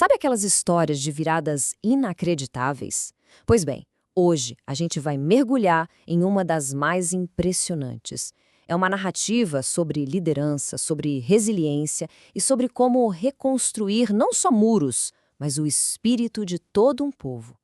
Sabe aquelas histórias de viradas inacreditáveis? Pois bem, hoje a gente vai mergulhar em uma das mais impressionantes. É uma narrativa sobre liderança, sobre resiliência e sobre como reconstruir não só muros, mas o espírito de todo um povo.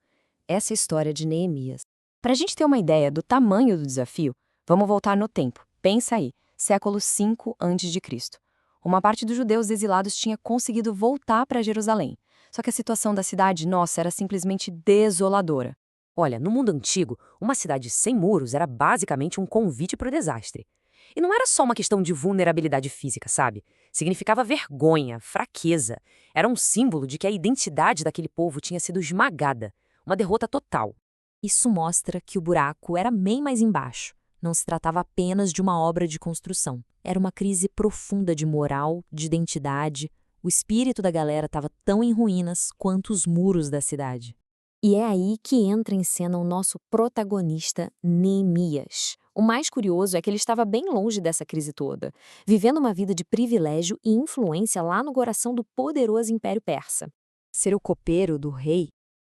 Essa é a história de Neemias. Para a gente ter uma ideia do tamanho do desafio, vamos voltar no tempo. Pensa aí, século V a.C. Uma parte dos judeus exilados tinha conseguido voltar para Jerusalém. Só que a situação da cidade, nossa, era simplesmente desoladora. Olha, no mundo antigo, uma cidade sem muros era basicamente um convite para o desastre. E não era só uma questão de vulnerabilidade física, sabe? Significava vergonha, fraqueza. Era um símbolo de que a identidade daquele povo tinha sido esmagada. Uma derrota total. Isso mostra que o buraco era bem mais embaixo. Não se tratava apenas de uma obra de construção. Era uma crise profunda de moral, de identidade. O espírito da galera estava tão em ruínas quanto os muros da cidade. E é aí que entra em cena o nosso protagonista, Neemias. O mais curioso é que ele estava bem longe dessa crise toda, vivendo uma vida de privilégio e influência lá no coração do poderoso Império Persa. Ser o copeiro do rei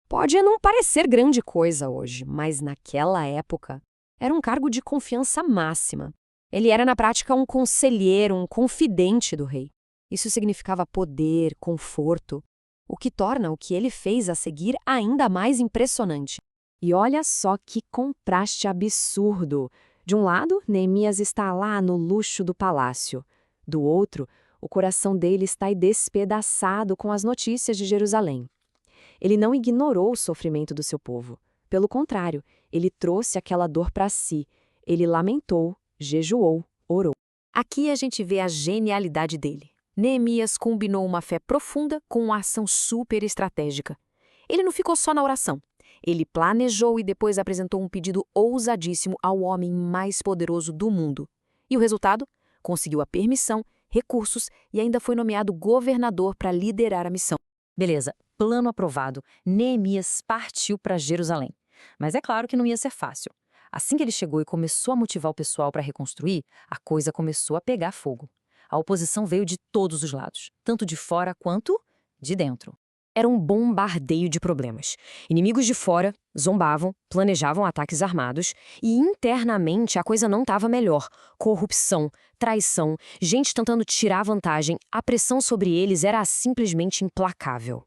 pode não parecer grande coisa hoje, mas naquela época era um cargo de confiança máxima. Ele era, na prática, um conselheiro, um confidente do rei. Isso significava poder, conforto, o que torna o que ele fez a seguir ainda mais impressionante. E olha só que contraste absurdo. De um lado, Neemias está lá no luxo do palácio. Do outro, o coração dele está despedaçado com as notícias de Jerusalém. Ele não ignorou o sofrimento do seu povo. Pelo contrário, ele trouxe aquela dor para si. Ele lamentou, jejuou, orou. Aqui a gente vê a genialidade dele. Neemias combinou uma fé profunda com uma ação super estratégica. Ele não ficou só na oração. Ele planejou e depois apresentou um pedido ousadíssimo ao homem mais poderoso do mundo. E o resultado? Conseguiu a permissão, recursos e ainda foi nomeado governador para liderar a missão. Beleza, plano aprovado, Neemias partiu para Jerusalém. Mas é claro que não ia ser fácil. Assim que ele chegou e começou a motivar o pessoal para reconstruir, a coisa começou a pegar fogo. A oposição veio de todos os lados, tanto de fora quanto de dentro. Era um bombardeio de problemas. Inimigos de fora zombavam, planejavam ataques armados e internamente a coisa não estava melhor. Corrupção, traição, gente tentando tirar vantagem, a pressão sobre eles era simplesmente implacável.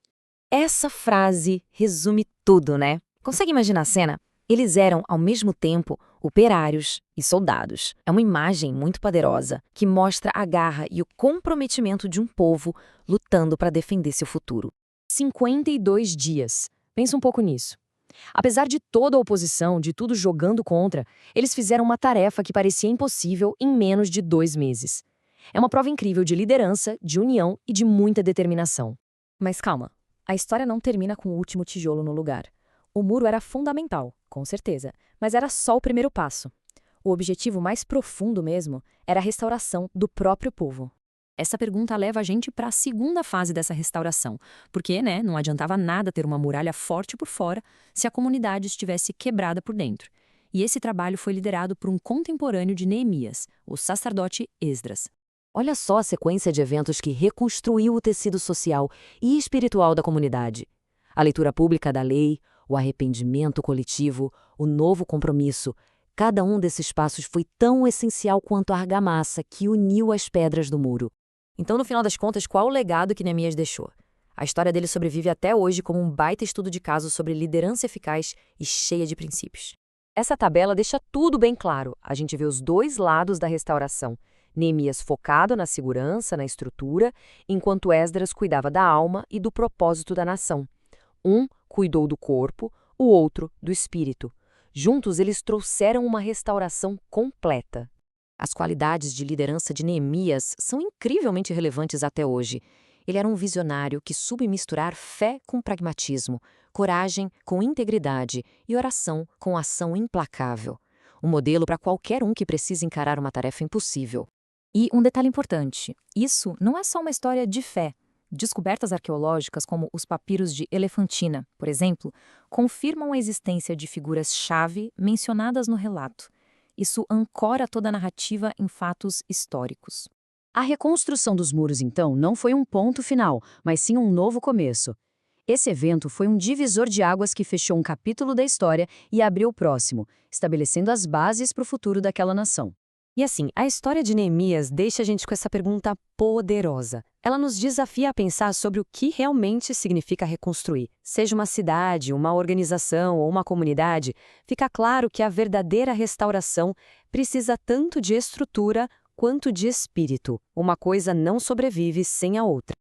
Essa frase resume tudo, né? Consegue imaginar a cena? Eles eram, ao mesmo tempo, operários e soldados. É uma imagem muito poderosa que mostra a garra e o comprometimento de um povo lutando para defender seu futuro. 52 dias. Pensa um pouco nisso. Apesar de toda a oposição, de tudo jogando contra, eles fizeram uma tarefa que parecia impossível em menos de 2 meses. É uma prova incrível de liderança, de união e de muita determinação. Mas calma, a história não termina com o último tijolo no lugar. O muro era fundamental, com certeza, mas era só o primeiro passo. O objetivo mais profundo mesmo era a restauração do próprio povo. Essa pergunta leva a gente para a segunda fase dessa restauração, porque, não adiantava nada ter uma muralha forte por fora se a comunidade estivesse quebrada por dentro. E esse trabalho foi liderado por um contemporâneo de Neemias, o sacerdote Esdras. Olha só a sequência de eventos que reconstruiu o tecido social e espiritual da comunidade. A leitura pública da lei, o arrependimento coletivo, o novo compromisso. Cada um desses passos foi tão essencial quanto a argamassa que uniu as pedras do muro. Então, no final das contas, qual o legado que Neemias deixou? A história dele sobrevive até hoje como um baita estudo de caso sobre liderança eficaz e cheia de princípios. Essa tabela deixa tudo bem claro. A gente vê os dois lados da restauração. Neemias focado na segurança, na estrutura, enquanto Esdras cuidava da alma e do propósito da nação. Um cuidou do corpo, o outro do espírito. Juntos, eles trouxeram uma restauração completa. As qualidades de liderança de Neemias são incrivelmente relevantes até hoje. Ele era um visionário que soube misturar fé com pragmatismo, coragem com integridade e oração com ação implacável. Um modelo para qualquer um que precise encarar uma tarefa impossível. E um detalhe importante, isso não é só uma história de fé. Descobertas arqueológicas como os papiros de Elefantina, por exemplo, confirmam a existência de figuras-chave mencionadas no relato. Isso ancora toda a narrativa em fatos históricos. A reconstrução dos muros, então, não foi um ponto final, mas sim um novo começo. Esse evento foi um divisor de águas que fechou um capítulo da história e abriu o próximo, estabelecendo as bases para o futuro daquela nação. E assim, a história de Neemias deixa a gente com essa pergunta poderosa. Ela nos desafia a pensar sobre o que realmente significa reconstruir. Seja uma cidade, uma organização ou uma comunidade, fica claro que a verdadeira restauração precisa tanto de estrutura quanto de espírito. Uma coisa não sobrevive sem a outra.